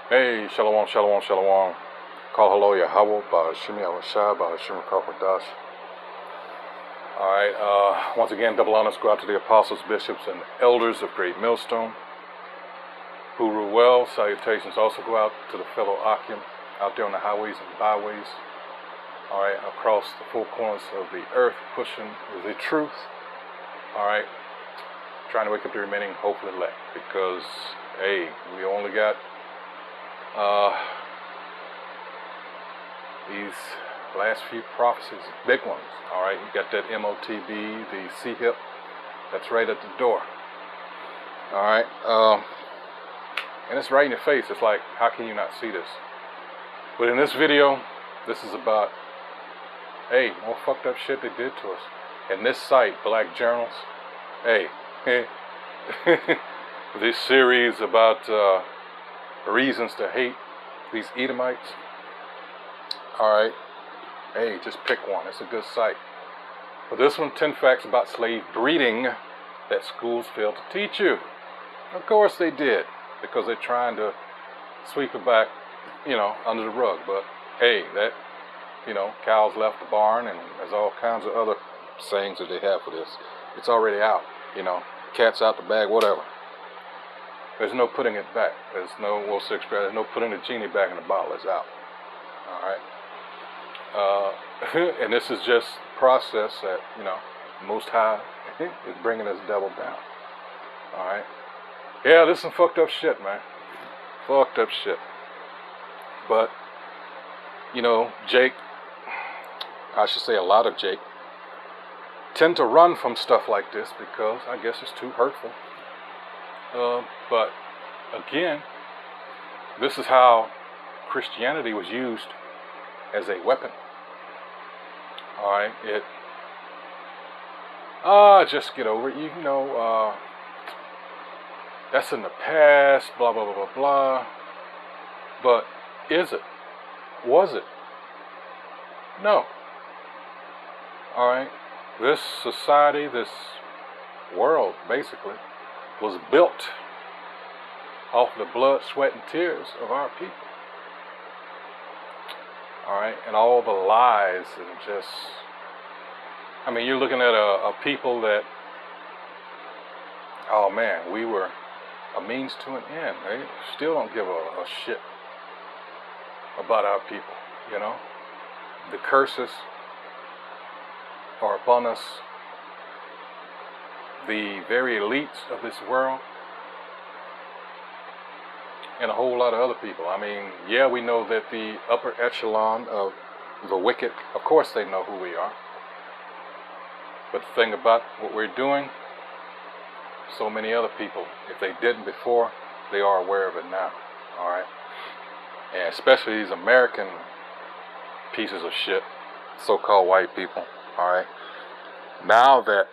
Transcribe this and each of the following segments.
Hey, shalom, shalom, shalom. Call hello, Yahweh, Ba'ashim Yahushua, Ba'ashim Kakwadash. Alright, once again, double honors go out to the apostles, bishops, and elders of Great Millstone who rule well. Salutations also go out to the fellow Akim out there on the highways and byways. Alright, across the four corners of the earth, pushing the truth. Alright, trying to wake up the remaining hopeful elect because, hey, we only got these last few prophecies, big ones. All right, you got that MOTB, the C-hip, that's right at the door. All right, and it's right in your face. It's like, how can you not see this? But in this video, this is about, hey, more fucked up shit they did to us. And this site, Black Journals, hey, this series about reasons to hate these Edomites. Alright, hey, just pick one. It's a good site. But this one, 10 facts about slave breeding that schools failed to teach you. Of course they did, because they're trying to sweep it back, under the rug. But hey, that, cows left the barn, and there's all kinds of other sayings that they have for this. It's already out, cat's out the bag, whatever. There's no putting it back. There's no, there's no putting the genie back in the bottle. It's out. All right. And this is just the process that, Most High is bringing this devil down. All right. Yeah, this is some fucked up shit, man. Fucked up shit. But, Jake, I should say a lot of Jake, tend to run from stuff like this because I guess it's too hurtful. But again, this is how Christianity was used as a weapon. Alright, just get over it. That's in the past, blah, blah, blah, blah, blah. But is it? Was it? No. Alright, this society, this world, basically, was built off the blood, sweat, and tears of our people. Alright, and all the lies and just, you're looking at a people that, oh man, we were a means to an end. They still don't give a shit about our people, The curses are upon us. The very elites of this world, and a whole lot of other people. Yeah, we know that the upper echelon of the wicked, of course they know who we are. But the thing about what we're doing, so many other people, if they didn't before, they are aware of it now. All right, and especially these American pieces of shit, so-called white people. All right, now that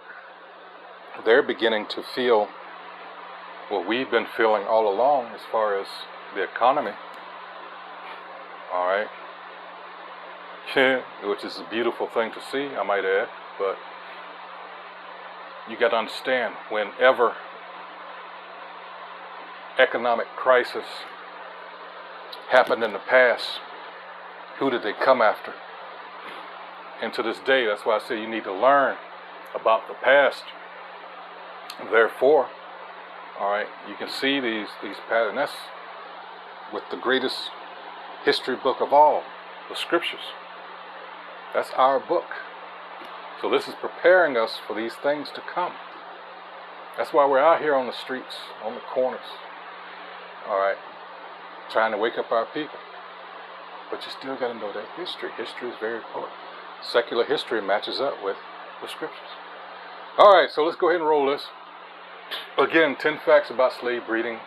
they're beginning to feel what we've been feeling all along as far as the economy. All right. Which is a beautiful thing to see, I might add. But you got to understand, whenever economic crisis happened in the past, who did they come after? And to this day, that's why I say you need to learn about the past. Therefore, all right, you can see these patterns. That's with the greatest history book of all, the scriptures. That's our book. So this is preparing us for these things to come. That's why we're out here on the streets, on the corners, all right, trying to wake up our people. But you still got to know that history. History is very important. Secular history matches up with the scriptures. All right, so let's go ahead and roll this. Again, 10 facts about slave breeding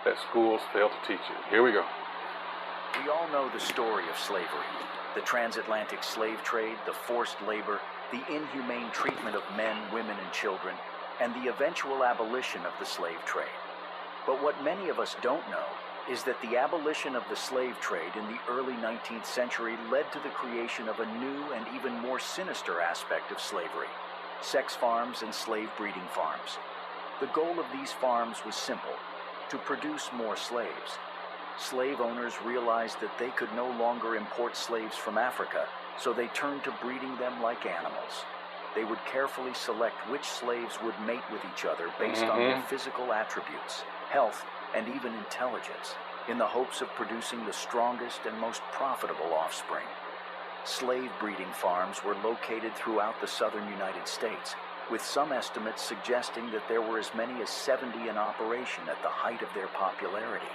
that schools fail to teach you. Here we go. We all know the story of slavery. The transatlantic slave trade, the forced labor, the inhumane treatment of men, women, and children, and the eventual abolition of the slave trade. But what many of us don't know is that the abolition of the slave trade in the early 19th century led to the creation of a new and even more sinister aspect of slavery: sex farms and slave breeding farms. The goal of these farms was simple: to produce more slaves. slave owners realized that they could no longer import slaves from Africa, so they turned to breeding them like animals. They would carefully select which slaves would mate with each other based on their physical attributes, health, and even intelligence, in the hopes of producing the strongest and most profitable offspring. Slave breeding farms were located throughout the southern United States, with some estimates suggesting that there were as many as 70 in operation at the height of their popularity.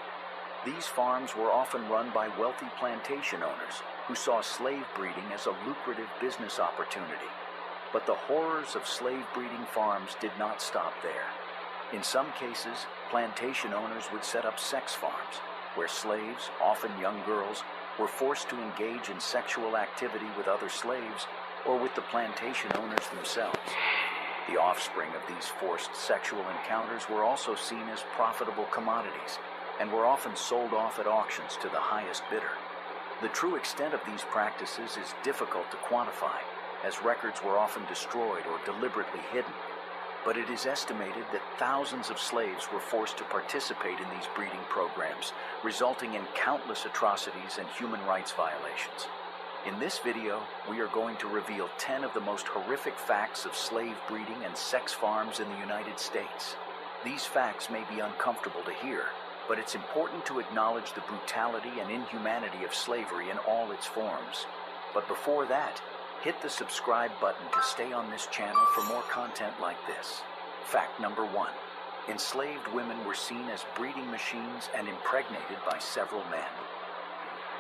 These farms were often run by wealthy plantation owners who saw slave breeding as a lucrative business opportunity. But the horrors of slave breeding farms did not stop there. In some cases, plantation owners would set up sex farms, where slaves, often young girls, were forced to engage in sexual activity with other slaves or with the plantation owners themselves. The offspring of these forced sexual encounters were also seen as profitable commodities and were often sold off at auctions to the highest bidder. The true extent of these practices is difficult to quantify, as records were often destroyed or deliberately hidden. But it is estimated that thousands of slaves were forced to participate in these breeding programs, resulting in countless atrocities and human rights violations. In this video, we are going to reveal 10 of the most horrific facts of slave breeding and sex farms in the United States. These facts may be uncomfortable to hear, but it's important to acknowledge the brutality and inhumanity of slavery in all its forms. But before that, hit the subscribe button to stay on this channel for more content like this. Fact number 1. Enslaved women were seen as breeding machines and impregnated by several men.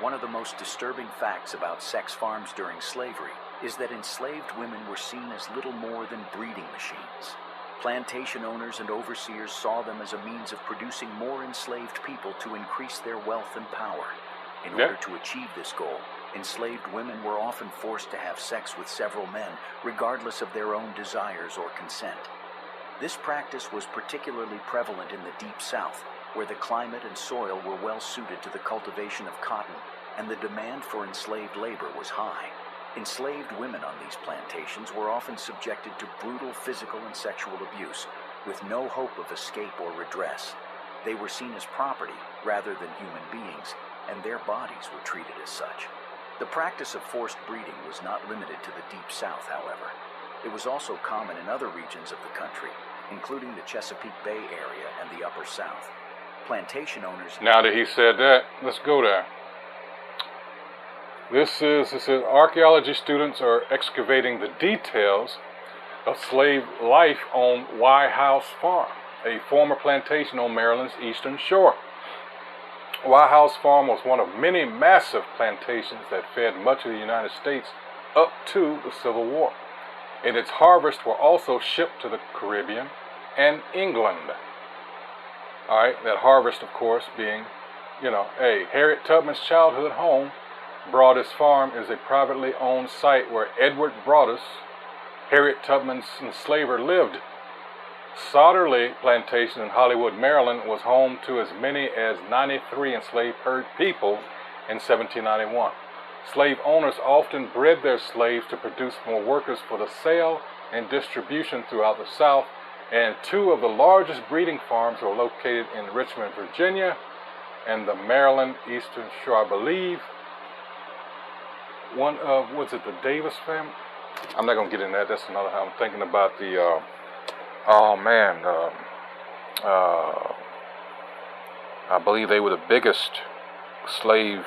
One of the most disturbing facts about sex farms during slavery is that enslaved women were seen as little more than breeding machines. Plantation owners and overseers saw them as a means of producing more enslaved people to increase their wealth and power. In order to achieve this goal, enslaved women were often forced to have sex with several men, regardless of their own desires or consent. This practice was particularly prevalent in the Deep South, where the climate and soil were well suited to the cultivation of cotton, and the demand for enslaved labor was high. Enslaved women on these plantations were often subjected to brutal physical and sexual abuse, with no hope of escape or redress. They were seen as property rather than human beings, and their bodies were treated as such. The practice of forced breeding was not limited to the Deep South, however. It was also common in other regions of the country, including the Chesapeake Bay area and the Upper South. Plantation owners... Now that he said that, let's go there. It says archaeology students are excavating the details of slave life on White House Farm, a former plantation on Maryland's eastern shore. White House Farm was one of many massive plantations that fed much of the United States up to the Civil War, and its harvests were also shipped to the Caribbean and England. All right, that harvest, of course, being, Harriet Tubman's childhood home, Broadus Farm, is a privately owned site where Edward Broadus, Harriet Tubman's enslaver, lived. Sauterley Plantation in Hollywood, Maryland, was home to as many as 93 enslaved people in 1791. Slave owners often bred their slaves to produce more workers for the sale and distribution throughout the South, and 2 of the largest breeding farms were located in Richmond, Virginia, and the Maryland Eastern Shore. I believe one of, was it the Davis family? I'm not going to get into that. That's another. I'm thinking about the, I believe they were the biggest slave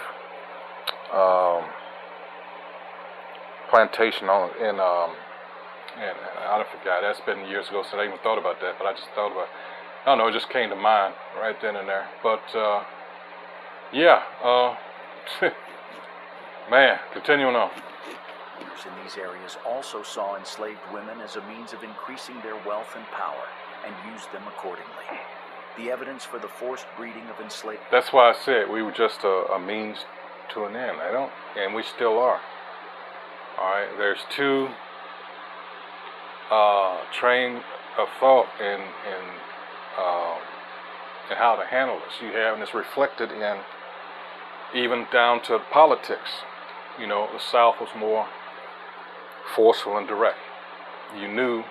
plantation and I forgot. That's been years ago since I even thought about that. But I just thought about, I don't know, it just came to mind right then and there. But man, continuing on. In these areas also saw enslaved women as a means of increasing their wealth and power, and used them accordingly. The evidence for the forced breeding of enslaved... That's why I said we were just a means to an end. And we still are. All right, there's 2 train of thought in how to handle this. You have, and it's reflected in even down to politics. The South was more forceful and direct. You knew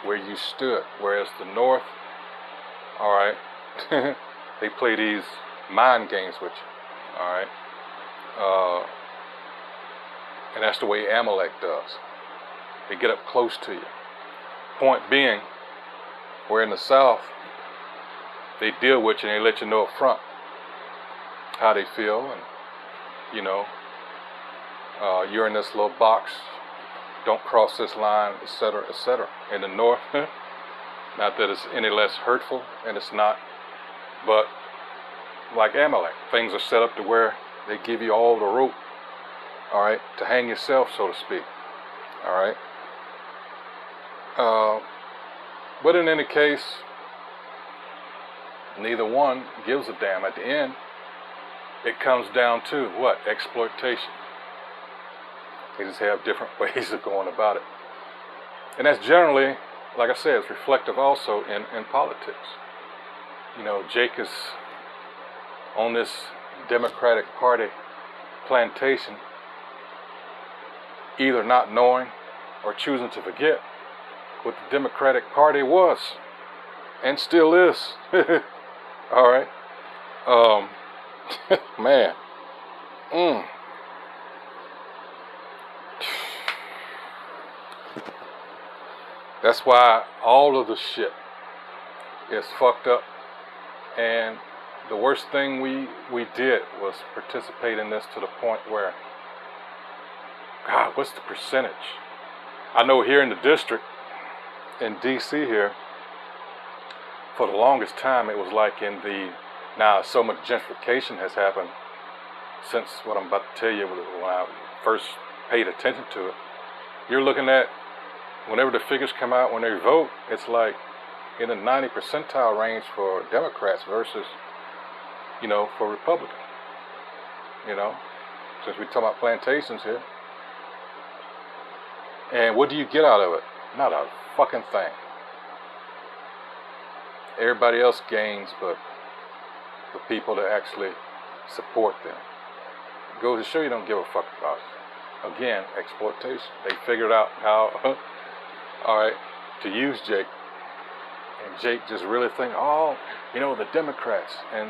where you stood, whereas the North, all right, they play these mind games with you. All right. And that's the way Amalek does. They get up close to you. Point being, where in the South, they deal with you and they let you know up front how they feel, and you know, you're in this little box, don't cross this line, etc., etc. In the North, not that it's any less hurtful, and it's not, but like Amalek, things are set up to where they give you all the rope, all right, to hang yourself, so to speak, all right. But in any case, neither one gives a damn. At the end, it comes down to what? Exploitation. They just have different ways of going about it. And that's generally, like I said, it's reflective also in politics. You know, Jake is on this Democratic Party plantation, either not knowing or choosing to forget what the Democratic Party was and still is. All right. Man. That's why all of the shit is fucked up. And the worst thing we did was participate in this to the point where, God, what's the percentage? I know here in the district, in DC here, for the longest time it was like in the, now so much gentrification has happened since what I'm about to tell you when I first paid attention to it. You're looking at, whenever the figures come out when they vote, it's like in the 90 percentile range for Democrats versus, you know, for Republicans. You know, since we talk about plantations here. And what do you get out of it? Not a fucking thing. Everybody else gains, but the people that actually support them. It goes to show you don't give a fuck about it. Again, exploitation. They figured out how, all right, to use Jake. And Jake just really think, oh, you know, the Democrats. And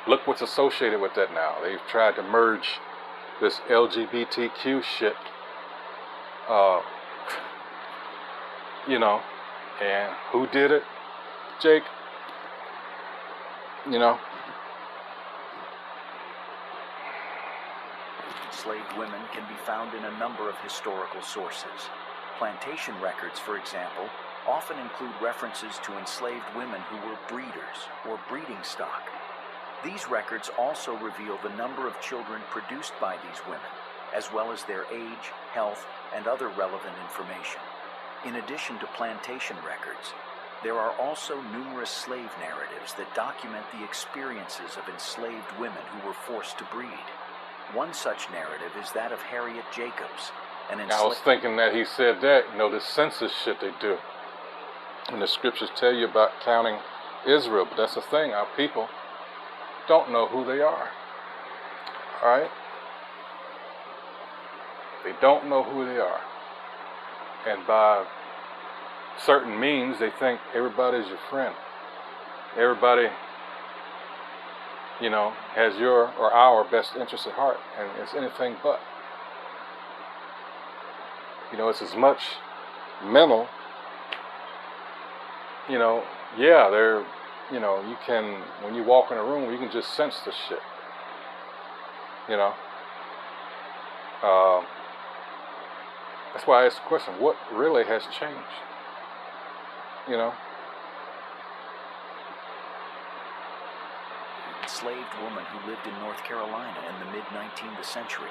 look what's associated with that now. They've tried to merge this LGBTQ shit. You know, and who did it? Jake. You know. Enslaved women can be found in a number of historical sources. Plantation records, for example, often include references to enslaved women who were breeders or breeding stock. These records also reveal the number of children produced by these women, as well as their age, health, and other relevant information. In addition to plantation records, there are also numerous slave narratives that document the experiences of enslaved women who were forced to breed. One such narrative is that of Harriet Jacobs, an enslaved... I was thinking that he said that, you know, the census shit they do. And the scriptures tell you about counting Israel, but that's the thing, our people don't know who they are. All right? They don't know who they are. And by certain means, they think everybody's your friend. Everybody, you know, has your or our best interest at heart. And it's anything but. You know, it's as much mental, you know, yeah, they're, you know, you can, when you walk in a room, you can just sense the shit. You know? That's why I asked the question, what really has changed? You know? Enslaved woman who lived in North Carolina in the mid-19th century.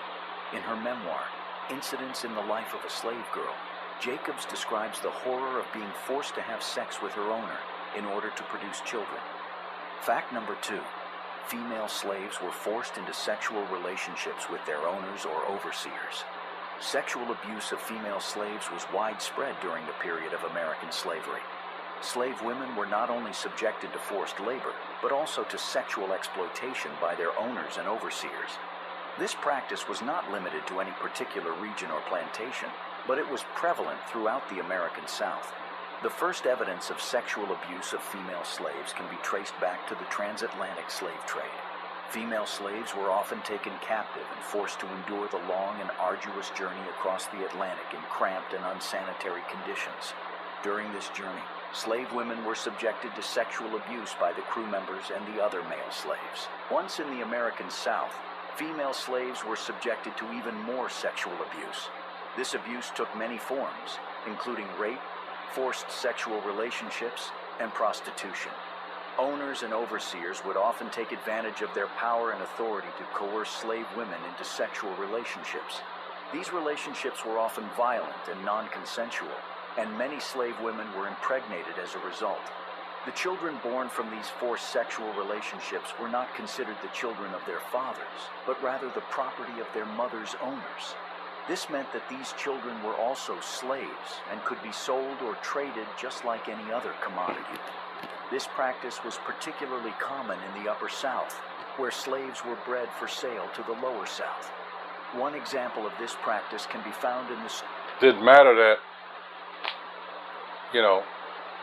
In her memoir, Incidents in the Life of a Slave Girl, Jacobs describes the horror of being forced to have sex with her owner in order to produce children. Fact number 2, female slaves were forced into sexual relationships with their owners or overseers. Sexual abuse of female slaves was widespread during the period of American slavery. Slave women were not only subjected to forced labor, but also to sexual exploitation by their owners and overseers. This practice was not limited to any particular region or plantation, but it was prevalent throughout the American South. The first evidence of sexual abuse of female slaves can be traced back to the transatlantic slave trade. Female slaves were often taken captive and forced to endure the long and arduous journey across the Atlantic in cramped and unsanitary conditions. During this journey, slave women were subjected to sexual abuse by the crew members and the other male slaves. Once in the American South, female slaves were subjected to even more sexual abuse. This abuse took many forms, including rape, forced sexual relationships, and prostitution. Owners and overseers would often take advantage of their power and authority to coerce slave women into sexual relationships. These relationships were often violent and non-consensual, and many slave women were impregnated as a result. The children born from these forced sexual relationships were not considered the children of their fathers, but rather the property of their mother's owners. This meant that these children were also slaves and could be sold or traded just like any other commodity. This practice was particularly common in the Upper South, where slaves were bred for sale to the Lower South. One example of this practice can be found in the... Didn't matter that,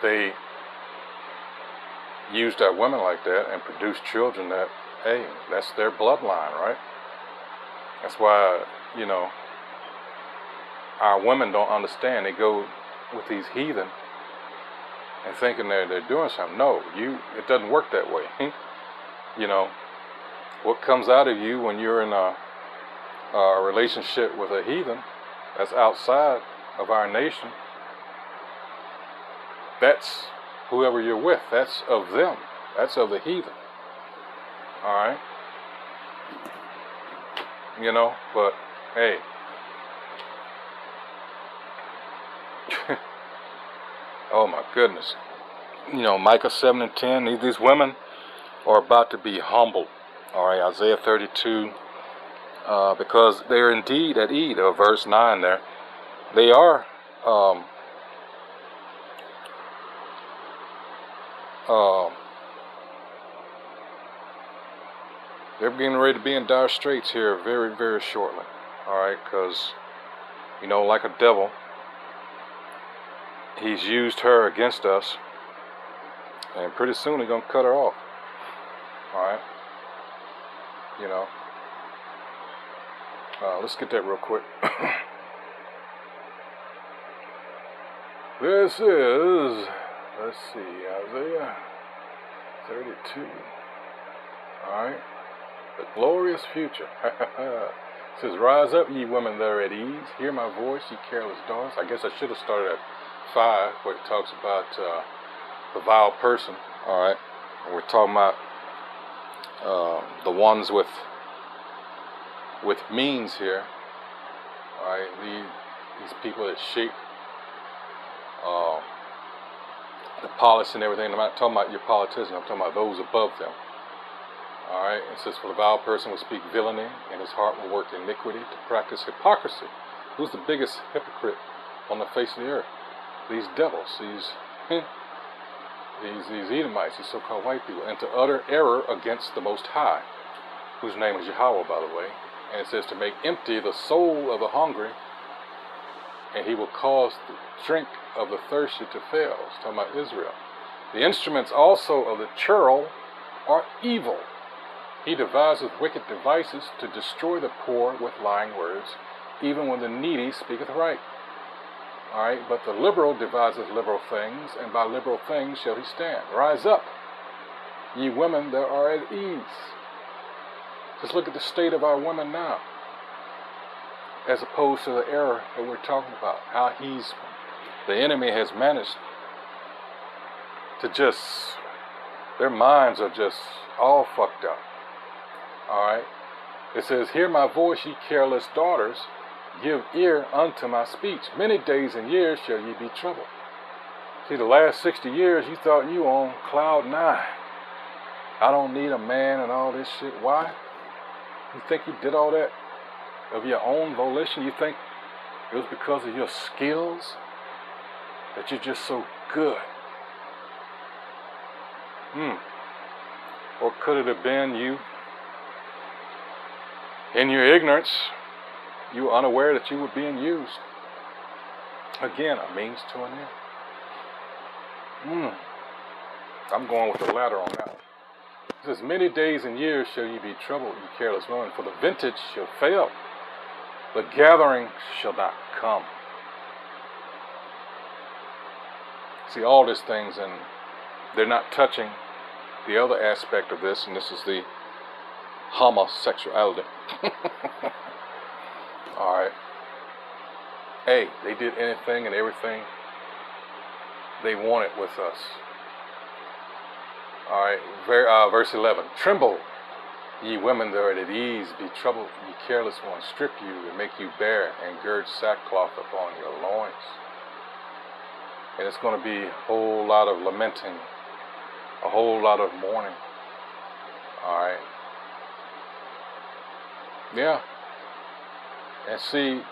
they used our women like that and produced children that, hey, that's their bloodline, right? That's why, our women don't understand. They go with these heathen and thinking they're doing something. No, it doesn't work that way. What comes out of you when you're in a relationship with a heathen that's outside of our nation, that's whoever you're with. That's of them. That's of the heathen. All right? But hey, oh my goodness. Micah 7 and 10, these women are about to be humbled. All right, Isaiah 32, because they're indeed at Eid, or verse 9 there. They are they're getting ready to be in dire straits here very, very shortly. All right, because, like a devil, he's used her against us, and pretty soon he's going to cut her off. All right, let's get that real quick. This is, let's see, Isaiah 32. All right, the glorious future. It says, "Rise up, ye women that are at ease. Hear my voice, ye careless daughters." I guess I should have started at 5, where it talks about the vile person. All right, and we're talking about the ones with means here. All right, these people that shape the policy and everything. I'm not talking about your politicians. I'm talking about those above them. All right, it says, "For the vile person will speak villainy, and his heart will work iniquity to practice hypocrisy." Who's the biggest hypocrite on the face of the earth? These devils, these Edomites, these so-called white people, and to utter error against the Most High, whose name is Yahweh, by the way. And it says, to make empty the soul of the hungry, and he will cause the drink of the thirsty to fail. It's talking about Israel. The instruments also of the churl are evil. He deviseth wicked devices to destroy the poor with lying words, even when the needy speaketh right. All right, but the liberal deviseth liberal things, and by liberal things shall he stand. Rise up, ye women that are at ease. Just look at the state of our women now, as opposed to the error that we're talking about. How the enemy has managed to their minds are just all fucked up. All right, it says, "Hear my voice, ye careless daughters. Give ear unto my speech. Many days and years shall ye be troubled." See, the last 60 years, you thought you on cloud 9. I don't need a man and all this shit. Why? You think you did all that of your own volition? You think it was because of your skills that you're just so good? Or could it have been you, in your ignorance, you were unaware that you were being used? Again, a means to an end. I'm going with the latter on that one. It says, many days and years shall you be troubled, you careless woman, for the vintage shall fail, the gathering shall not come. See, all these things, and they're not touching the other aspect of this, and this is the homosexuality. All right. Hey, they did anything and everything they wanted with us. All right, verse 11. Tremble, ye women that are at ease, be troubled, ye careless ones, strip you and make you bare, and gird sackcloth upon your loins. And it's going to be a whole lot of lamenting, a whole lot of mourning. All right. Yeah. And see,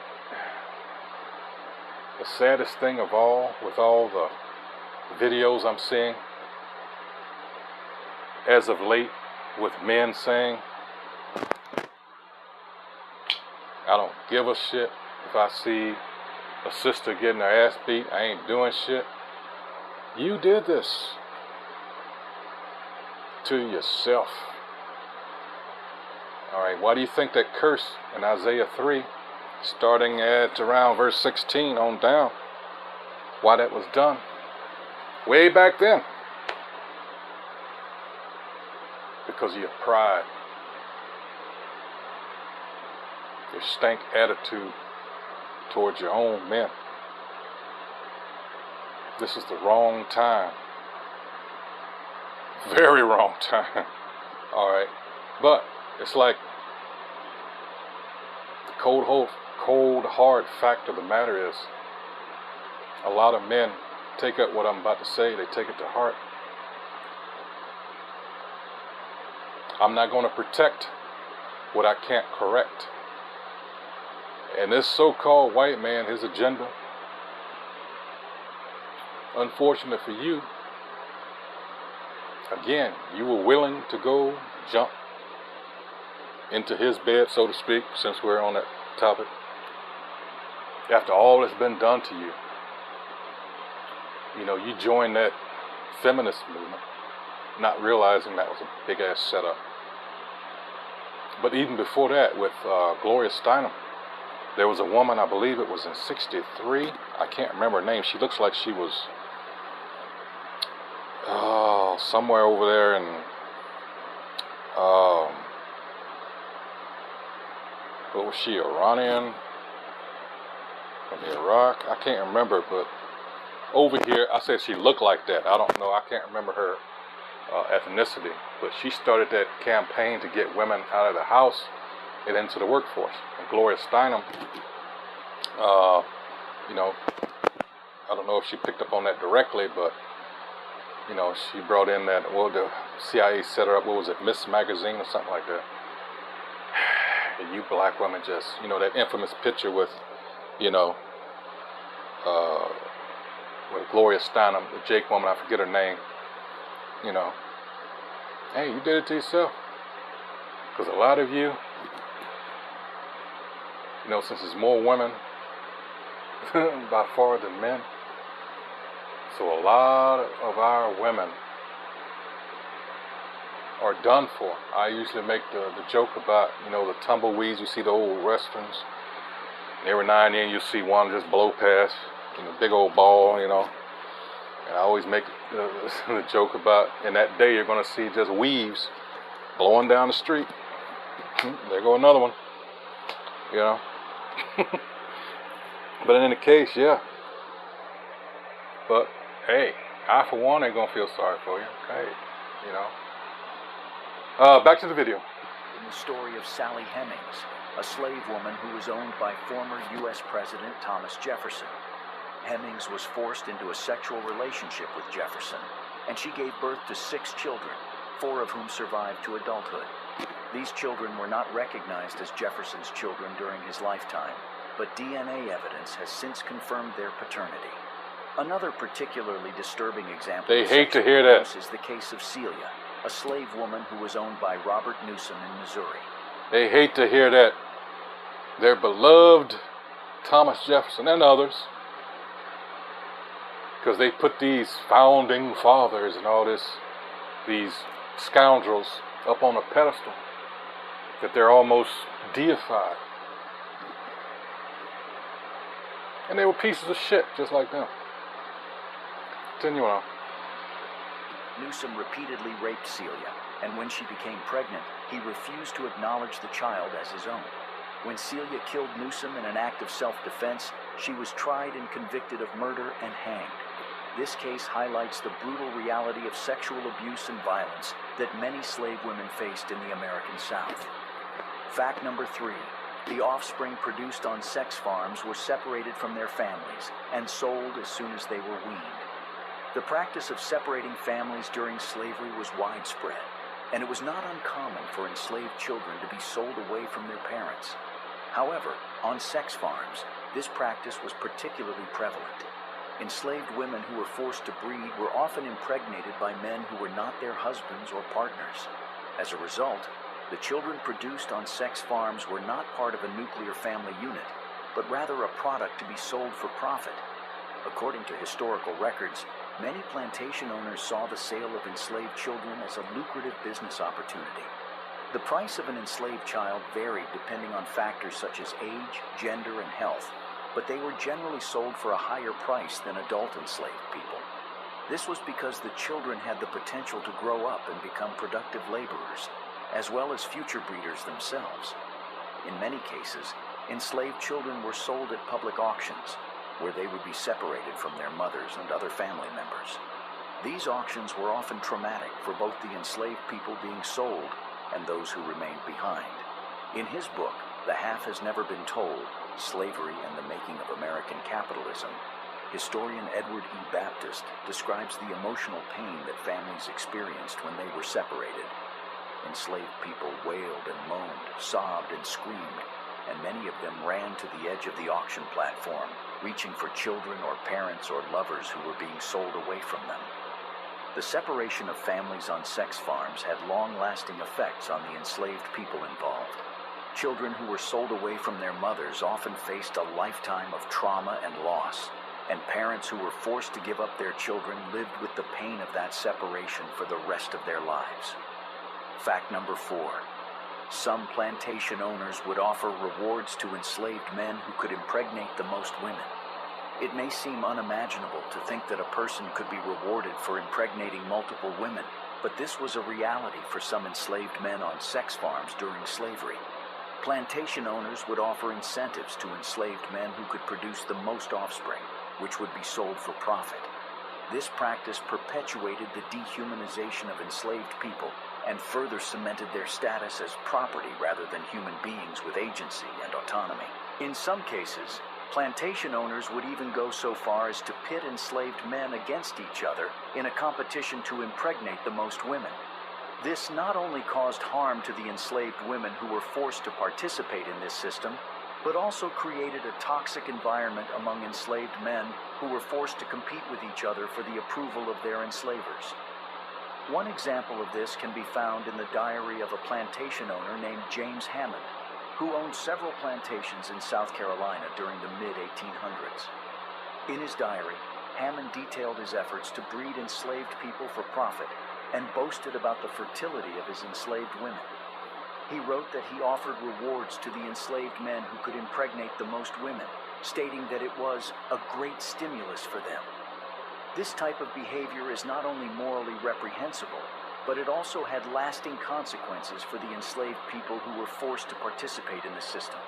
the saddest thing of all, with all the videos I'm seeing as of late, with men saying, I don't give a shit if I see a sister getting her ass beat, I ain't doing shit. You did this to yourself. All right, why do you think that curse in Isaiah 3, starting at around verse 16 on down, why that was done way back then? Because of your pride, your stank attitude towards your own men. This is the wrong time. Very wrong time. All right, but it's like the cold hard fact of the matter is, a lot of men take up what I'm about to say, they take it to heart. I'm not going to protect what I can't correct. And this so-called white man, his agenda, unfortunate for you, again, you were willing to go jump into his bed, so to speak, since we're on that topic, after all that's been done to you. You know, you joined that feminist movement, not realizing that was a big-ass setup. But even before that, with Gloria Steinem, there was a woman, I believe it was in 63, I can't remember her name. She looks like she was somewhere over there in what was she, Iranian, from Iraq? I can't remember, but over here, I said she looked like that. I don't know, I can't remember her ethnicity, but she started that campaign to get women out of the house and into the workforce. And Gloria Steinem, you know, I don't know if she picked up on that directly, but you know, she brought in that, well, the CIA set her up, what was it, Miss Magazine or something like that. And you black women just, you know, that infamous picture with, you know, with Gloria Steinem, the Jake woman, I forget her name, you know. Hey, you did it to yourself. Because a lot of you, you know, since there's more women by far than men, so a lot of our women are done for. I usually make the joke about, you know, the tumbleweeds. You see the old westerns, and every now and then you see one just blow past, you know, big old ball, you know. And I always make the joke about, in that day you're going to see just weaves blowing down the street. There go another one, you know. But in any case, yeah. But hey, I for one ain't gonna feel sorry for you. Okay, you know. Back to the video. In the story of Sally Hemings, a slave woman who was owned by former U.S. President Thomas Jefferson. Hemings was forced into a sexual relationship with Jefferson, and she gave birth to 6 children, 4 of whom survived to adulthood. These children were not recognized as Jefferson's children during his lifetime, but DNA evidence has since confirmed their paternity. Another particularly disturbing example They hate to hear that. Is the case of Celia, a slave woman who was owned by Robert Newsom in Missouri. They hate to hear that their beloved Thomas Jefferson and others because they put these founding fathers and all this, these scoundrels up on a pedestal that they're almost deified. And they were pieces of shit just like them. Continue on. Newsom repeatedly raped Celia, and when she became pregnant, he refused to acknowledge the child as his own. When Celia killed Newsom in an act of self-defense, she was tried and convicted of murder and hanged. This case highlights the brutal reality of sexual abuse and violence that many slave women faced in the American South. Fact number 3. The offspring produced on sex farms were separated from their families and sold as soon as they were weaned. The practice of separating families during slavery was widespread, and it was not uncommon for enslaved children to be sold away from their parents. However, on sex farms, this practice was particularly prevalent. Enslaved women who were forced to breed were often impregnated by men who were not their husbands or partners. As a result, the children produced on sex farms were not part of a nuclear family unit, but rather a product to be sold for profit. According to historical records, many plantation owners saw the sale of enslaved children as a lucrative business opportunity. The price of an enslaved child varied depending on factors such as age, gender, and health, but they were generally sold for a higher price than adult enslaved people. This was because the children had the potential to grow up and become productive laborers, as well as future breeders themselves. In many cases, enslaved children were sold at public auctions, where they would be separated from their mothers and other family members. These auctions were often traumatic for both the enslaved people being sold and those who remained behind. In his book, The Half Has Never Been Told, Slavery and the Making of American Capitalism, historian Edward E. Baptist describes the emotional pain that families experienced when they were separated. Enslaved people wailed and moaned, sobbed and screamed, and many of them ran to the edge of the auction platform, reaching for children or parents or lovers who were being sold away from them. The separation of families on sex farms had long-lasting effects on the enslaved people involved. Children who were sold away from their mothers often faced a lifetime of trauma and loss, and parents who were forced to give up their children lived with the pain of that separation for the rest of their lives. Fact number 4. Some plantation owners would offer rewards to enslaved men who could impregnate the most women. It may seem unimaginable to think that a person could be rewarded for impregnating multiple women, but this was a reality for some enslaved men on sex farms during slavery. Plantation owners would offer incentives to enslaved men who could produce the most offspring, which would be sold for profit. This practice perpetuated the dehumanization of enslaved people and further cemented their status as property rather than human beings with agency and autonomy. In some cases, plantation owners would even go so far as to pit enslaved men against each other in a competition to impregnate the most women. This not only caused harm to the enslaved women who were forced to participate in this system, but also created a toxic environment among enslaved men who were forced to compete with each other for the approval of their enslavers. One example of this can be found in the diary of a plantation owner named James Hammond, who owned several plantations in South Carolina during the mid-1800s. In his diary, Hammond detailed his efforts to breed enslaved people for profit and boasted about the fertility of his enslaved women. He wrote that he offered rewards to the enslaved men who could impregnate the most women, stating that it was a great stimulus for them. This type of behavior is not only morally reprehensible, but it also had lasting consequences for the enslaved people who were forced to participate in the system.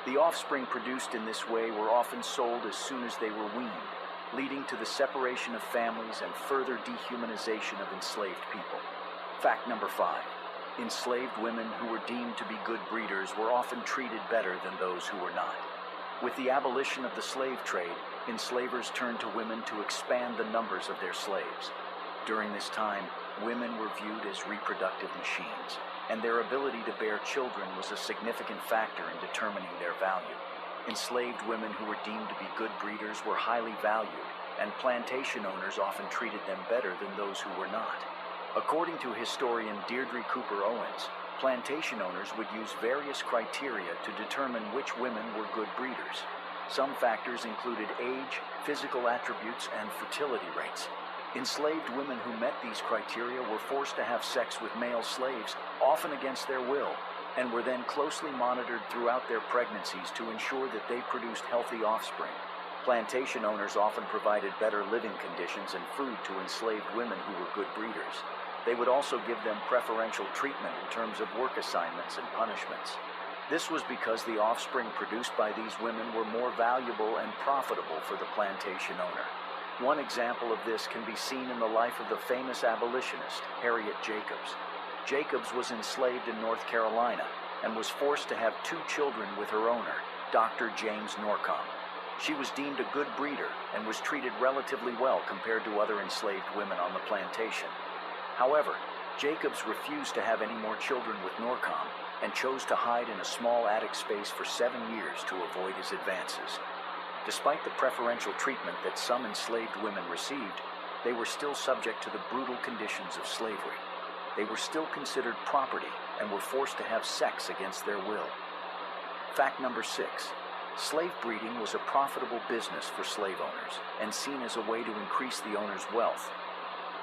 The offspring produced in this way were often sold as soon as they were weaned, leading to the separation of families and further dehumanization of enslaved people. Fact number 5. Enslaved women who were deemed to be good breeders were often treated better than those who were not. With the abolition of the slave trade, enslavers turned to women to expand the numbers of their slaves. During this time, women were viewed as reproductive machines, and their ability to bear children was a significant factor in determining their value. Enslaved women who were deemed to be good breeders were highly valued, and plantation owners often treated them better than those who were not. According to historian Deirdre Cooper Owens, plantation owners would use various criteria to determine which women were good breeders. Some factors included age, physical attributes, and fertility rates. Enslaved women who met these criteria were forced to have sex with male slaves, often against their will, and were then closely monitored throughout their pregnancies to ensure that they produced healthy offspring. Plantation owners often provided better living conditions and food to enslaved women who were good breeders. They would also give them preferential treatment in terms of work assignments and punishments. This was because the offspring produced by these women were more valuable and profitable for the plantation owner. One example of this can be seen in the life of the famous abolitionist, Harriet Jacobs. Jacobs was enslaved in North Carolina and was forced to have 2 children with her owner, Dr. James Norcom. She was deemed a good breeder and was treated relatively well compared to other enslaved women on the plantation. However, Jacobs refused to have any more children with Norcom and chose to hide in a small attic space for 7 years to avoid his advances. Despite the preferential treatment that some enslaved women received, they were still subject to the brutal conditions of slavery. They were still considered property and were forced to have sex against their will. Fact number 6. Slave breeding was a profitable business for slave owners and seen as a way to increase the owner's wealth.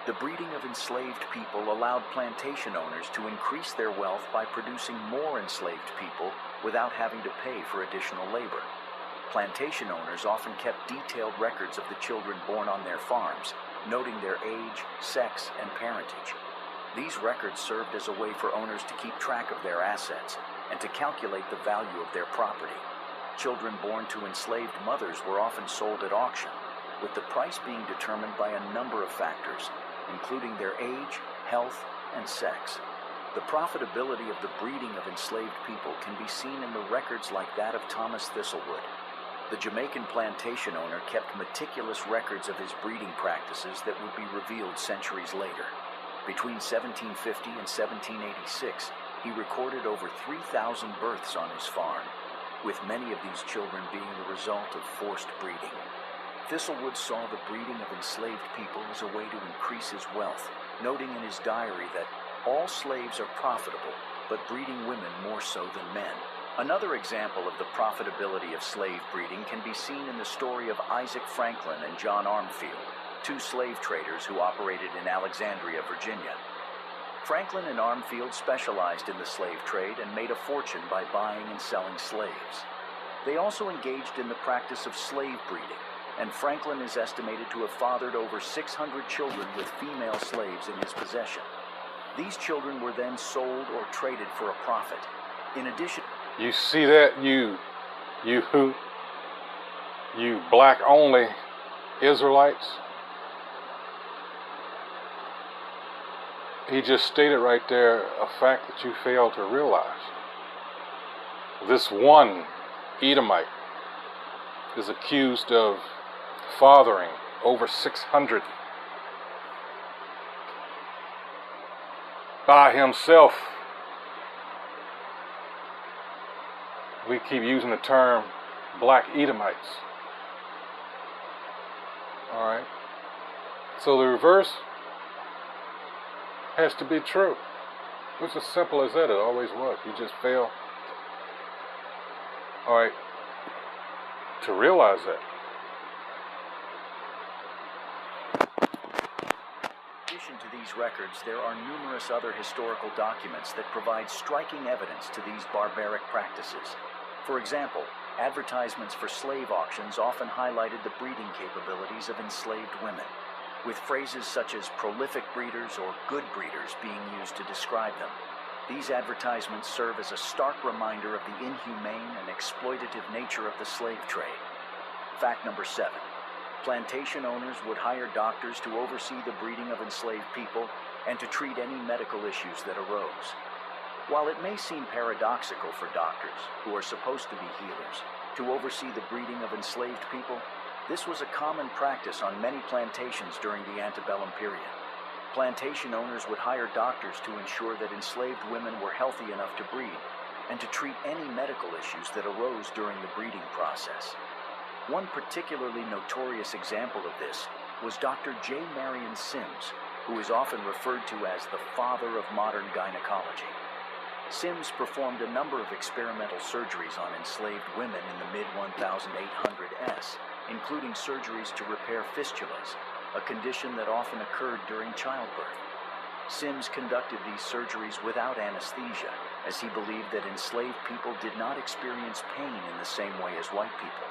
The breeding of enslaved people allowed plantation owners to increase their wealth by producing more enslaved people without having to pay for additional labor. Plantation owners often kept detailed records of the children born on their farms, noting their age, sex, and parentage. These records served as a way for owners to keep track of their assets and to calculate the value of their property. Children born to enslaved mothers were often sold at auction, with the price being determined by a number of factors, including their age, health, and sex. The profitability of the breeding of enslaved people can be seen in the records like that of Thomas Thistlewood. The Jamaican plantation owner kept meticulous records of his breeding practices that would be revealed centuries later. Between 1750 and 1786, he recorded over 3,000 births on his farm, with many of these children being the result of forced breeding. Thistlewood saw the breeding of enslaved people as a way to increase his wealth, noting in his diary that all slaves are profitable, but breeding women more so than men. Another example of the profitability of slave breeding can be seen in the story of Isaac Franklin and John Armfield, 2 slave traders who operated in Alexandria, Virginia. Franklin and Armfield specialized in the slave trade and made a fortune by buying and selling slaves. They also engaged in the practice of slave breeding, and Franklin is estimated to have fathered over 600 children with female slaves in his possession. These children were then sold or traded for a profit. In addition, You see that, you black only Israelites? He just stated right there a fact that you fail to realize. This one Edomite is accused of fathering over 600 by himself. We keep using the term black Edomites. Alright? So the reverse has to be true. It's as simple as that. It always was. You just fail. Alright. To realize that. In addition to these records, there are numerous other historical documents that provide striking evidence to these barbaric practices. For example, advertisements for slave auctions often highlighted the breeding capabilities of enslaved women, with phrases such as prolific breeders or good breeders being used to describe them. These advertisements serve as a stark reminder of the inhumane and exploitative nature of the slave trade. Fact number 7. Plantation owners would hire doctors to oversee the breeding of enslaved people and to treat any medical issues that arose. While it may seem paradoxical for doctors, who are supposed to be healers, to oversee the breeding of enslaved people, this was a common practice on many plantations during the antebellum period. Plantation owners would hire doctors to ensure that enslaved women were healthy enough to breed and to treat any medical issues that arose during the breeding process. One particularly notorious example of this was Dr. J. Marion Sims, who is often referred to as the father of modern gynecology. Sims performed a number of experimental surgeries on enslaved women in the mid-1800s, including surgeries to repair fistulas, a condition that often occurred during childbirth. Sims conducted these surgeries without anesthesia, as he believed that enslaved people did not experience pain in the same way as white people.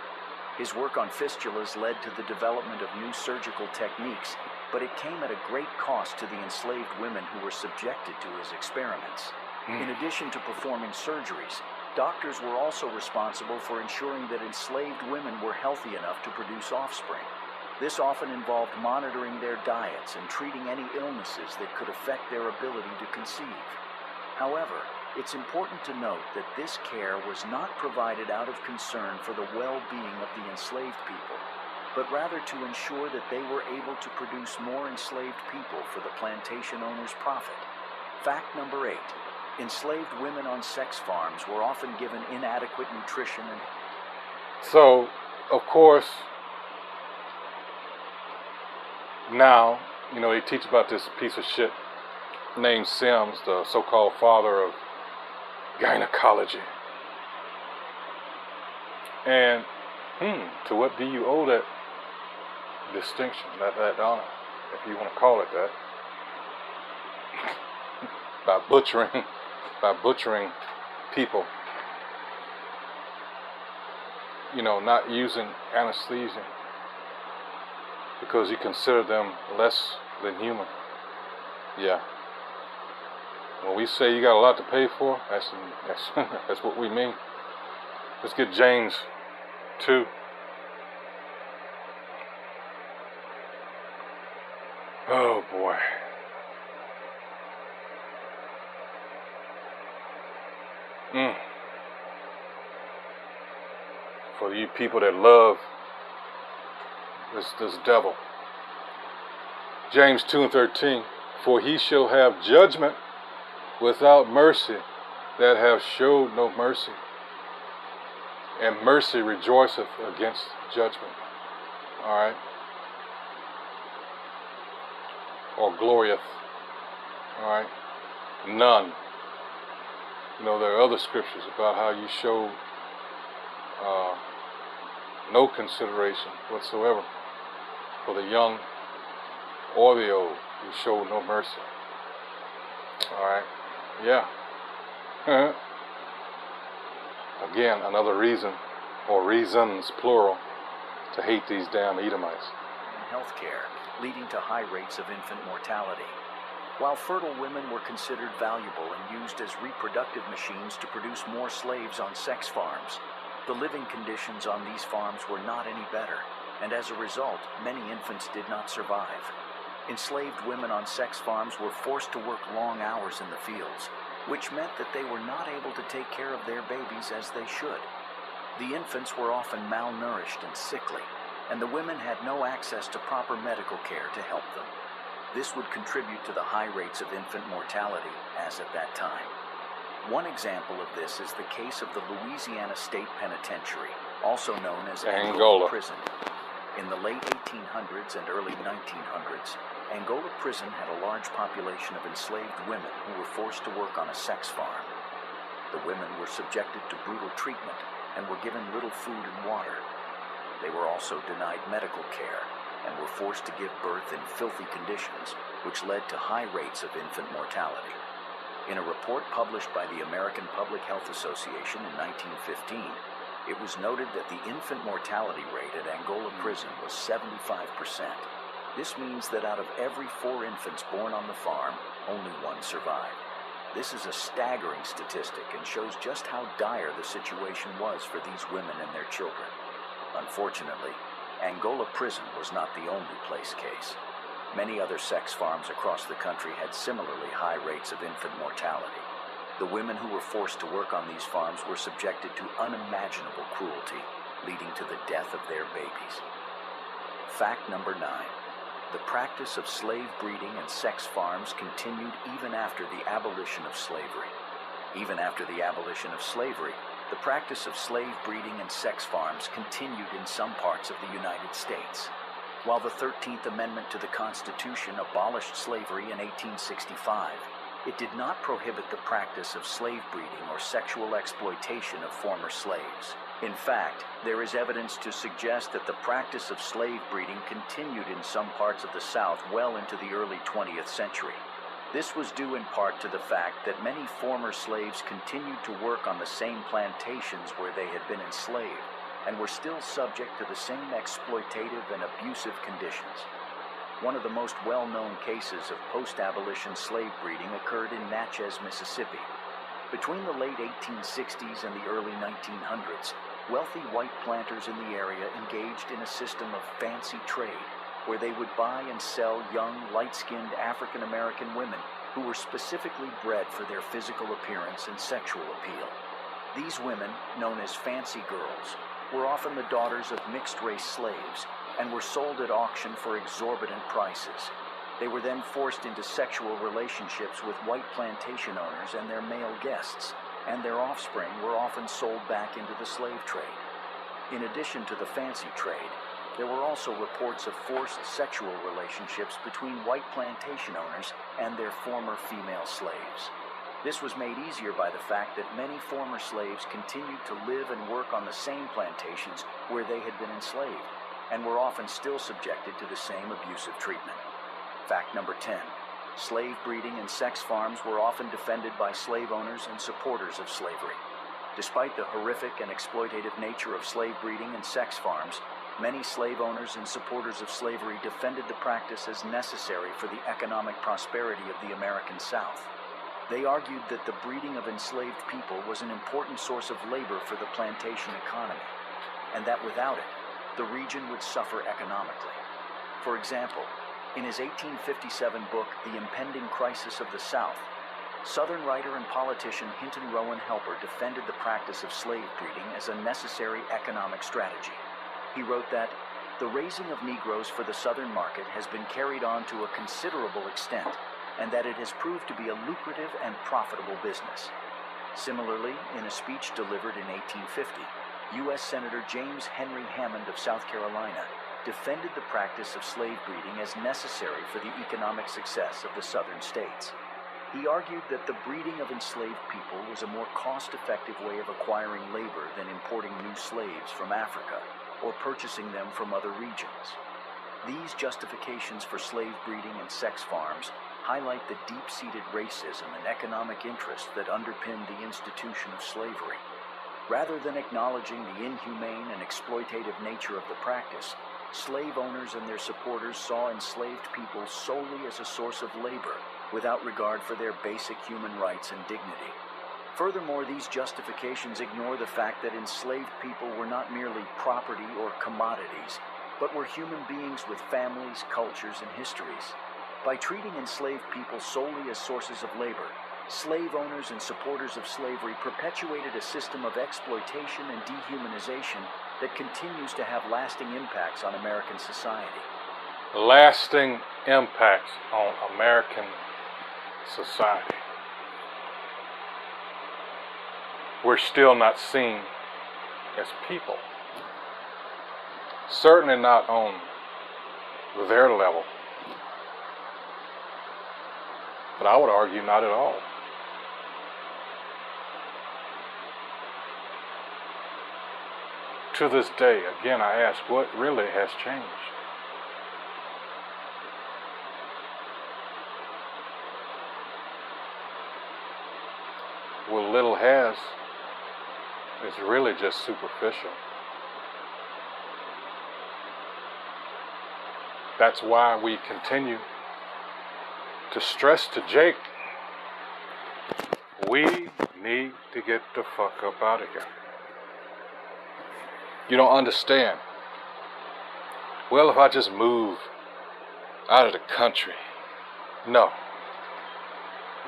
His work on fistulas led to the development of new surgical techniques, but it came at a great cost to the enslaved women who were subjected to his experiments. In addition to performing surgeries, doctors were also responsible for ensuring that enslaved women were healthy enough to produce offspring. This often involved monitoring their diets and treating any illnesses that could affect their ability to conceive. However, it's important to note that this care was not provided out of concern for the well-being of the enslaved people, but rather to ensure that they were able to produce more enslaved people for the plantation owner's profit. Fact number 8. Enslaved women on sex farms were often given inadequate nutrition and... So, of course, now, they teach about this piece of shit named Sims, the so-called father of gynecology. And, to what do you owe that distinction, that honor, if you want to call it that? by butchering people, not using anesthesia because you consider them less than human. Yeah. When we say you got a lot to pay for, that's that's what we mean. Let's get James 2. Oh boy. For you people that love this devil. James 2:13. For he shall have judgment without mercy that have showed no mercy. And mercy rejoiceth against judgment. Alright? Or glorieth. Alright? None. There are other scriptures about how you show no consideration whatsoever for the young or the old. You show no mercy. Alright? Yeah. Again, another reason, or reasons, plural, to hate these damn Edomites. Healthcare, leading to high rates of infant mortality. While fertile women were considered valuable and used as reproductive machines to produce more slaves on sex farms, the living conditions on these farms were not any better, and as a result, many infants did not survive. Enslaved women on sex farms were forced to work long hours in the fields, which meant that they were not able to take care of their babies as they should. The infants were often malnourished and sickly, and the women had no access to proper medical care to help them. This would contribute to the high rates of infant mortality as at that time. One example of this is the case of the Louisiana State Penitentiary, also known as Angola Prison. In the late 1800s and early 1900s, Angola Prison had a large population of enslaved women who were forced to work on a sex farm. The women were subjected to brutal treatment and were given little food and water. They were also denied medical care and were forced to give birth in filthy conditions, which led to high rates of infant mortality. In a report published by the American Public Health Association in 1915, it was noted that the infant mortality rate at Angola Prison was 75%. This means that out of every 4 infants born on the farm, only 1 survived. This is a staggering statistic and shows just how dire the situation was for these women and their children. Unfortunately, Angola Prison was not the only place case. Many other sex farms across the country had similarly high rates of infant mortality. The women who were forced to work on these farms were subjected to unimaginable cruelty, leading to the death of their babies. Fact number 9. The practice of slave breeding and sex farms continued even after the abolition of slavery. Even after the abolition of slavery, the practice of slave breeding and sex farms continued in some parts of the United States. While the 13th Amendment to the Constitution abolished slavery in 1865, It did not prohibit the practice of slave breeding or sexual exploitation of former slaves. In fact, there is evidence to suggest that the practice of slave breeding continued in some parts of the South well into the early 20th century. This was due in part to the fact that many former slaves continued to work on the same plantations where they had been enslaved, and were still subject to the same exploitative and abusive conditions. One of the most well-known cases of post-abolition slave breeding occurred in Natchez, Mississippi. Between the late 1860s and the early 1900s, wealthy white planters in the area engaged in a system of fancy trade, where they would buy and sell young, light-skinned African-American women who were specifically bred for their physical appearance and sexual appeal. These women, known as fancy girls, were often the daughters of mixed-race slaves and were sold at auction for exorbitant prices. They were then forced into sexual relationships with white plantation owners and their male guests, and their offspring were often sold back into the slave trade. In addition to the fancy trade, there were also reports of forced sexual relationships between white plantation owners and their former female slaves. This was made easier by the fact that many former slaves continued to live and work on the same plantations where they had been enslaved, and were often still subjected to the same abusive treatment. Fact number 10. Slave breeding and sex farms were often defended by slave owners and supporters of slavery. Despite the horrific and exploitative nature of slave breeding and sex farms, many slave owners and supporters of slavery defended the practice as necessary for the economic prosperity of the American South. They argued that the breeding of enslaved people was an important source of labor for the plantation economy, and that without it, the region would suffer economically. For example, in his 1857 book, The Impending Crisis of the South, Southern writer and politician Hinton Rowan Helper defended the practice of slave breeding as a necessary economic strategy. He wrote that, "The raising of Negroes for the Southern market has been carried on to a considerable extent, and that it has proved to be a lucrative and profitable business." Similarly, in a speech delivered in 1850, U.S. Senator James Henry Hammond of South Carolina defended the practice of slave breeding as necessary for the economic success of the Southern states. He argued that the breeding of enslaved people was a more cost-effective way of acquiring labor than importing new slaves from Africa or purchasing them from other regions. These justifications for slave breeding and sex farms highlight the deep-seated racism and economic interest that underpinned the institution of slavery. Rather than acknowledging the inhumane and exploitative nature of the practice, slave owners and their supporters saw enslaved people solely as a source of labor, without regard for their basic human rights and dignity. Furthermore, these justifications ignore the fact that enslaved people were not merely property or commodities, but were human beings with families, cultures, and histories. By treating enslaved people solely as sources of labor, slave owners and supporters of slavery perpetuated a system of exploitation and dehumanization that continues to have lasting impacts on American society. Lasting impacts on American society. We're still not seen as people. Certainly not on their level. But I would argue not at all. To this day, again, I ask, what really has changed? Well, little has. It's really just superficial. That's why we continue to stress to Jake, we need to get the fuck up out of here. You don't understand. Well, if I just move out of the country. No.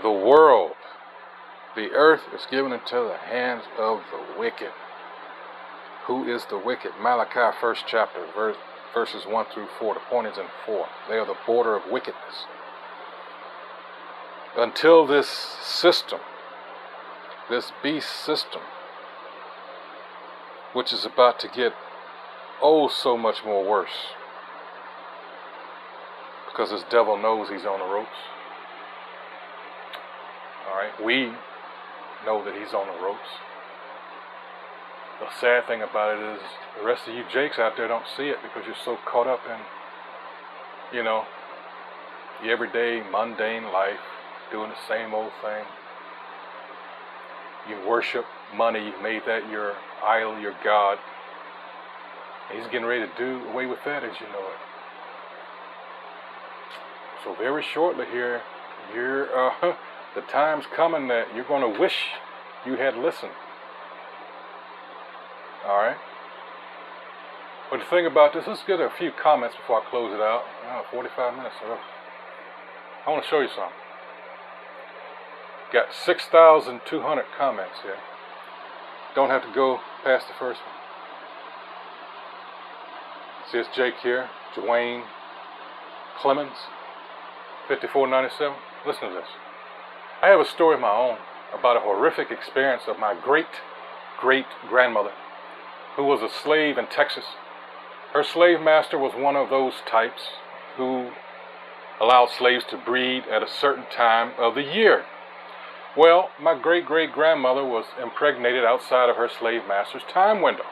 The world, the earth is given into the hands of the wicked. Who is the wicked? Malachi 1st chapter, verses 1 through 4. The point is in 4. They are the border of wickedness. Until this system, this beast system, which is about to get so much more worse, because this devil knows he's on the ropes. All right, we know that he's on the ropes. The sad thing about it is the rest of you jakes out there don't see it because you're so caught up in, you know, the everyday mundane life, doing the same old thing. You worship money. You've made that your idol, your God. He's getting ready to do away with that, as you know it. So very shortly here, the time's coming that you're going to wish you had listened. All right. But the thing about this, let's get a few comments before I close it out. 45 minutes. I want to show you something. Got 6,200 comments here. Don't have to go past the first one. See, it's Jake here, Dwayne Clemens, 5497. Listen to this. I have a story of my own about a horrific experience of my great-great-grandmother, who was a slave in Texas. Her slave master was one of those types who allowed slaves to breed at a certain time of the year. Well, my great-great-grandmother was impregnated outside of her slave master's time window.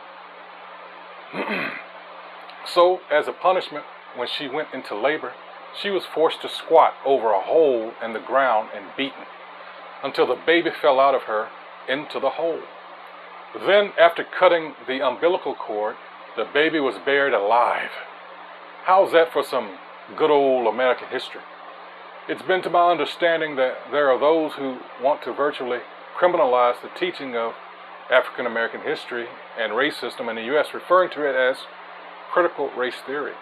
So, as a punishment, when she went into labor, she was forced to squat over a hole in the ground and beaten until the baby fell out of her into the hole. Then, after cutting the umbilical cord, the baby was buried alive. How's that for some good old American history? It's been to my understanding that there are those who want to virtually criminalize the teaching of African American history and race system in the U.S., referring to it as critical race theory,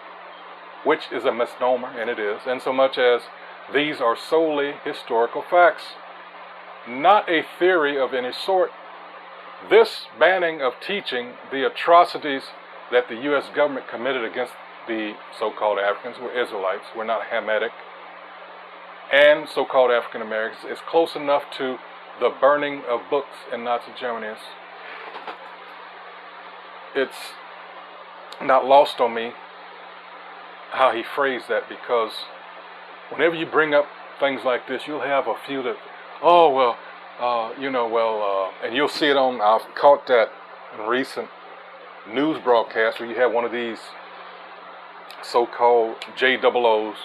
which is a misnomer, and it is, in so much as these are solely historical facts, not a theory of any sort. This banning of teaching the atrocities that the U.S. government committed against the so-called Africans, were Israelites, we're not Hamitic, and so-called African Americans, is close enough to the burning of books in Nazi Germany. It's not lost on me how he phrased that, because whenever you bring up things like this, you'll have a few that, and you'll see it on, I've caught that in recent news broadcasts where you have one of these so-called JOOs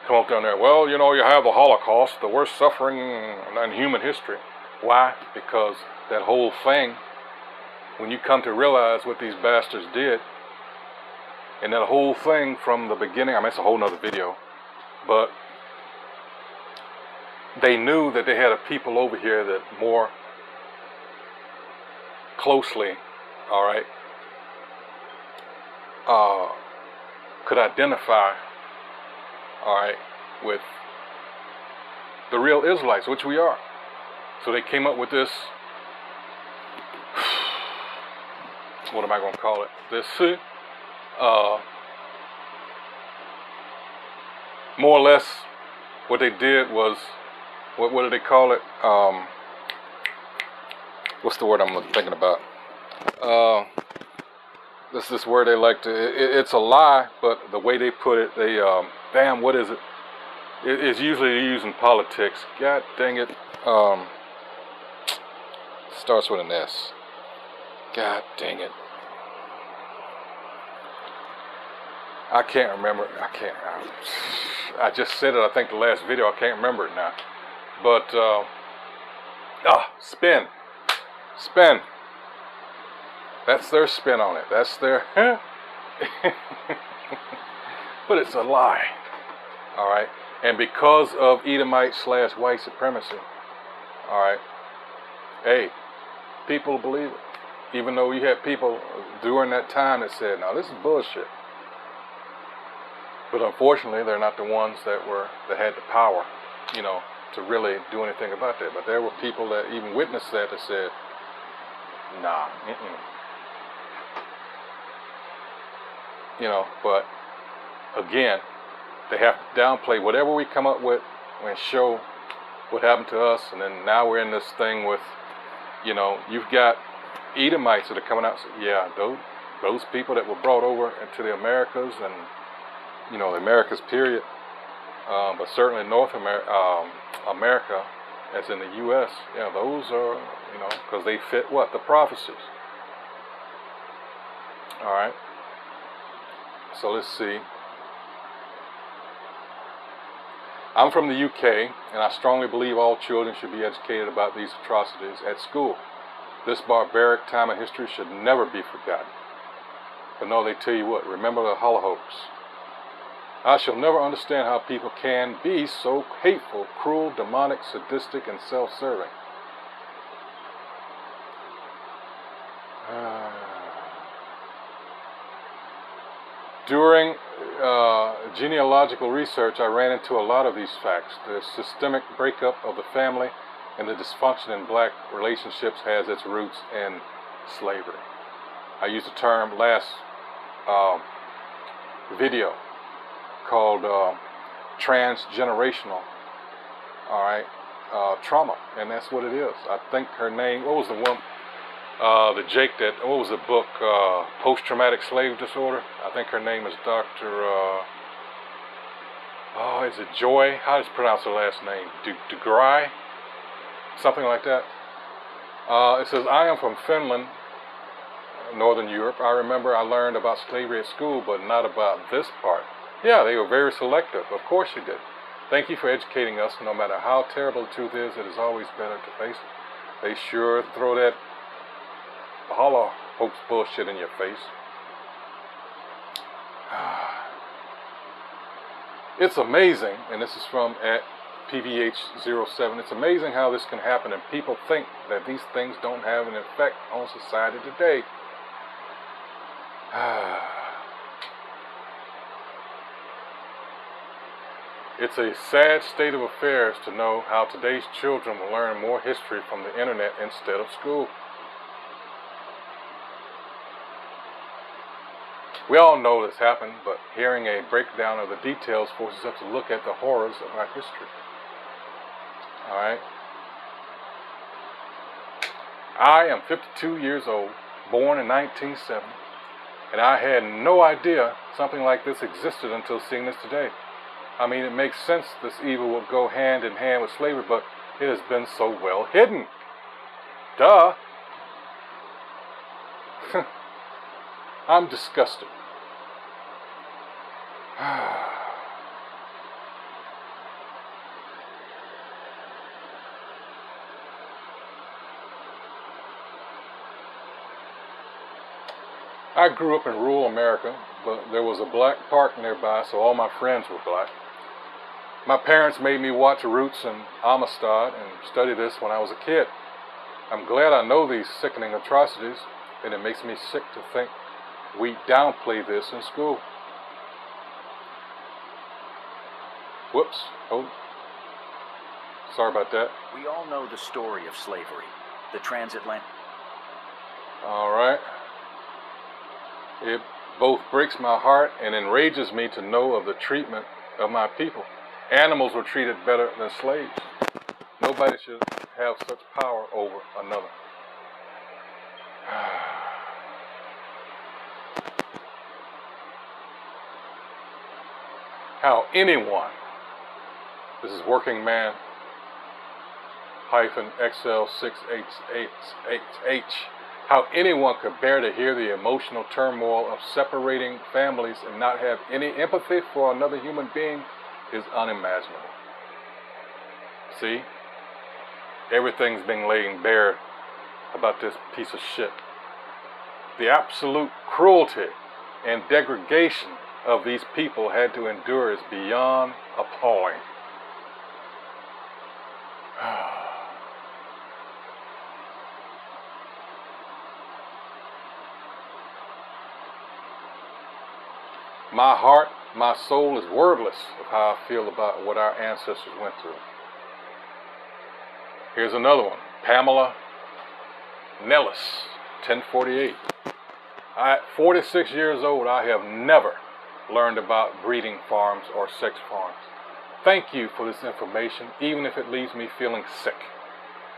come up down there. Well, you have the Holocaust, the worst suffering in human history. Why? Because that whole thing, when you come to realize what these bastards did, and that whole thing from the beginning, it's a whole nother video, but they knew that they had a people over here that more closely, all right, could identify, all right, with the real Israelites, which we are. So they came up with this, what am I going to call it? This, more or less, what they did was, what do they call it? What's the word I'm thinking about? This word they like to, it's a lie, but the way they put it, they, what is it? It's usually used in politics. God dang it. Starts with an S. God dang it. I can't remember. I just said it, I think, the last video. I can't remember it now. But, spin. Spin. That's their spin on it. That's their, but it's a lie. All right. And because of Edomite/white supremacy, all right, hey, people believe it. Even though you had people during that time that said, no, this is bullshit. But unfortunately, they're not the ones that had the power, to really do anything about that. But there were people that even witnessed that said, nah, but again, they have to downplay whatever we come up with and show what happened to us. And then now we're in this thing with, you've got Edomites that are coming out. So, yeah, those people that were brought over into the Americas and, the Americas period, but certainly North America, as in the U.S., yeah, those are, you know, because they fit what? The prophecies. All right. So let's see. I'm from the UK, and I strongly believe all children should be educated about these atrocities at school. This barbaric time of history should never be forgotten. But no, they tell you what, remember the Holocaust. I shall never understand how people can be so hateful, cruel, demonic, sadistic, and self-serving. During genealogical research, I ran into a lot of these facts. The systemic breakup of the family and the dysfunction in black relationships has its roots in slavery. I used a term last video called transgenerational, all right, trauma, and that's what it is. I think her name, what was the one, the Jake that, what was the book, Post-Traumatic Slave Disorder? I think her name is Dr. Is it Joy? How does you pronounce her last name? DeGry? Something like that. It says, I am from Finland, Northern Europe. I remember I learned about slavery at school, but not about this part. Yeah, they were very selective. Of course you did. Thank you for educating us. No matter how terrible the truth is, it is always better to face it. They sure throw that hollow hoax bullshit in your face. It's amazing, and this is from at PVH07, it's amazing how this can happen and people think that these things don't have an effect on society today. It's a sad state of affairs to know how today's children will learn more history from the internet instead of school. We all know this happened, but hearing a breakdown of the details forces us to look at the horrors of our history. All right? I am 52 years old, born in 1970, and I had no idea something like this existed until seeing this today. I mean, it makes sense this evil would go hand in hand with slavery, but it has been so well hidden. Duh. I'm disgusted. I grew up in rural America, but there was a black park nearby, so all my friends were black. My parents made me watch Roots and Amistad and study this when I was a kid. I'm glad I know these sickening atrocities, and it makes me sick to think we downplay this in school. Whoops. Oh. Sorry about that. We all know the story of slavery, the transatlantic. All right. It both breaks my heart and enrages me to know of the treatment of my people. Animals were treated better than slaves. Nobody should have such power over another. How anyone, this is working man XL688H, how anyone could bear to hear the emotional turmoil of separating families and not have any empathy for another human being is unimaginable. See? Everything's being laid bare about this piece of shit. The absolute cruelty and degradation of these people had to endure is beyond appalling. My heart, my soul is wordless of how I feel about what our ancestors went through. Here's another one. Pamela Nellis, 1048. At 46 years old, I have never learned about breeding farms or sex farms. Thank you for this information, even if it leaves me feeling sick.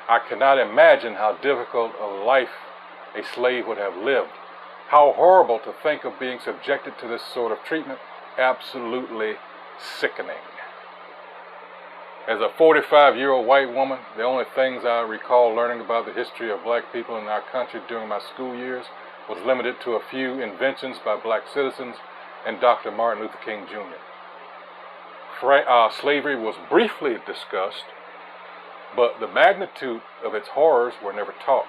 I cannot imagine how difficult a life a slave would have lived. How horrible to think of being subjected to this sort of treatment. Absolutely sickening. As a 45-year-old white woman, the only things I recall learning about the history of black people in our country during my school years was limited to a few inventions by black citizens and Dr. Martin Luther King Jr. Slavery was briefly discussed, but the magnitude of its horrors were never taught.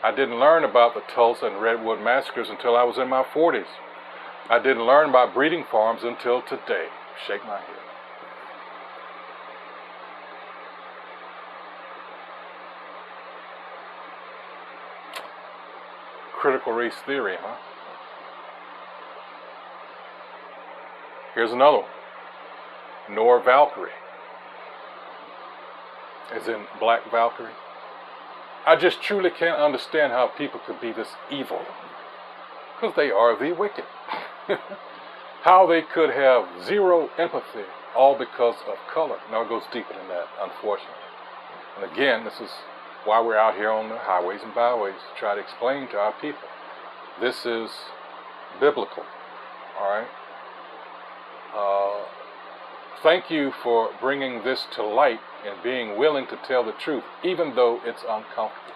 I didn't learn about the Tulsa and Redwood massacres until I was in my 40s. I didn't learn about breeding farms until today. Shake my head. Critical race theory, huh? Here's another one. Nor Valkyrie, as in Black Valkyrie. I just truly can't understand how people could be this evil, because they are the wicked. How they could have zero empathy, all because of color. No, it goes deeper than that, unfortunately. And again, this is why we're out here on the highways and byways to try to explain to our people. This is biblical, all right? Thank you for bringing this to light and being willing to tell the truth, even though it's uncomfortable.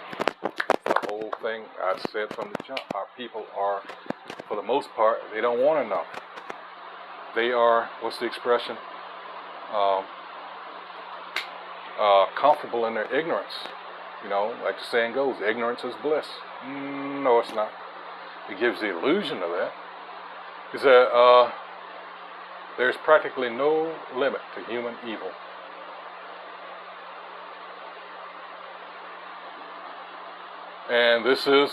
The whole thing I've said from the jump, our people are, for the most part, they don't want to know. They are, what's the expression? Comfortable in their ignorance. You know, like the saying goes, ignorance is bliss. No, it's not. It gives the illusion of that. Is that there's practically no limit to human evil. And this is,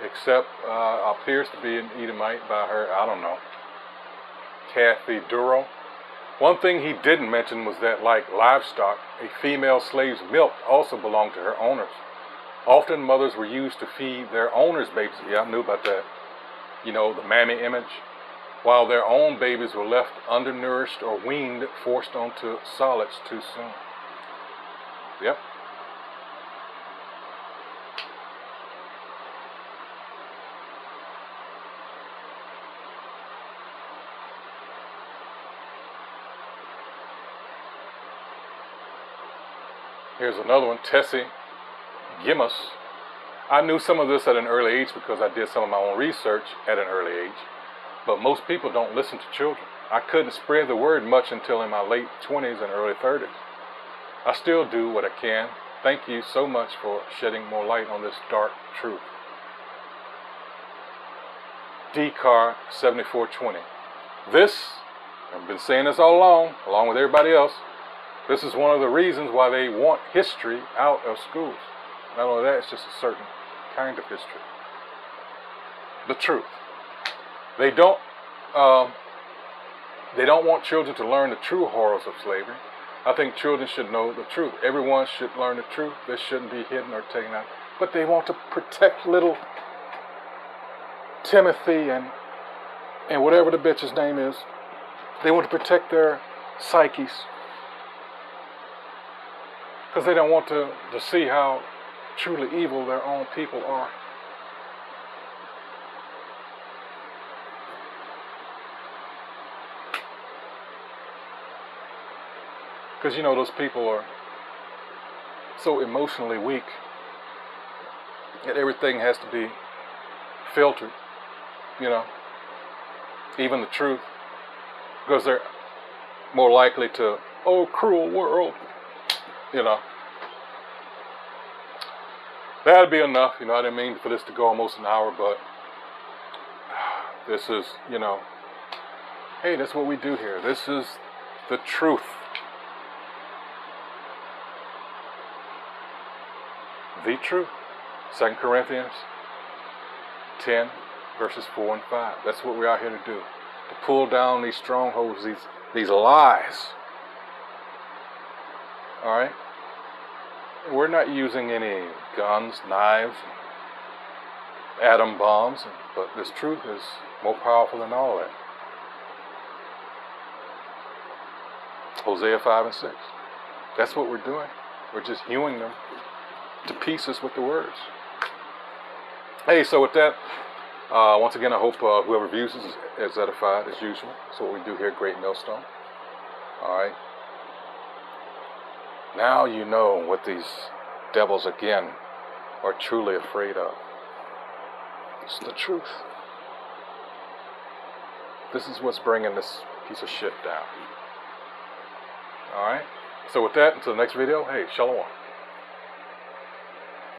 except appears to be an Edomite by her, I don't know, Kathy Duro. One thing he didn't mention was that, like livestock, a female slave's milk also belonged to her owners. Often mothers were used to feed their owners' babies. Yeah, I knew about that. You know, the mammy image. While their own babies were left undernourished or weaned, forced onto solids too soon. Yep. Here's another one, Tessie Gimmus. I knew some of this at an early age because I did some of my own research at an early age. But most people don't listen to children. I couldn't spread the word much until in my late 20s and early 30s. I still do what I can. Thank you so much for shedding more light on this dark truth. DCAR 7420. This, I've been saying this all along with everybody else, this is one of the reasons why they want history out of schools. Not only that, it's just a certain kind of history. The truth. They don't want children to learn the true horrors of slavery. I think children should know the truth. Everyone should learn the truth. This shouldn't be hidden or taken out. But they want to protect little Timothy and whatever the bitch's name is. They want to protect their psyches. Because they don't want to see how truly evil their own people are. Because, you know, those people are so emotionally weak that everything has to be filtered, you know, even the truth, because they're more likely to, oh, cruel world, you know. That'd be enough, you know. I didn't mean for this to go almost an hour, but this is, you know, hey, that's what we do here. This is the truth. The truth. 2 Corinthians 10, verses 4 and 5. That's what we're out here to do. To pull down these strongholds, these lies. All right? We're not using any guns, knives, atom bombs, but this truth is more powerful than all that. Hosea 5 and 6. That's what we're doing. We're just hewing them to pieces with the words. Hey, so with that, once again, I hope whoever views this is edified as usual. That's what we do here at Great Millstone. All right. Now you know what these devils again are truly afraid of. It's the truth. This is what's bringing this piece of shit down. Alright? So with that, until the next video, hey, shalom.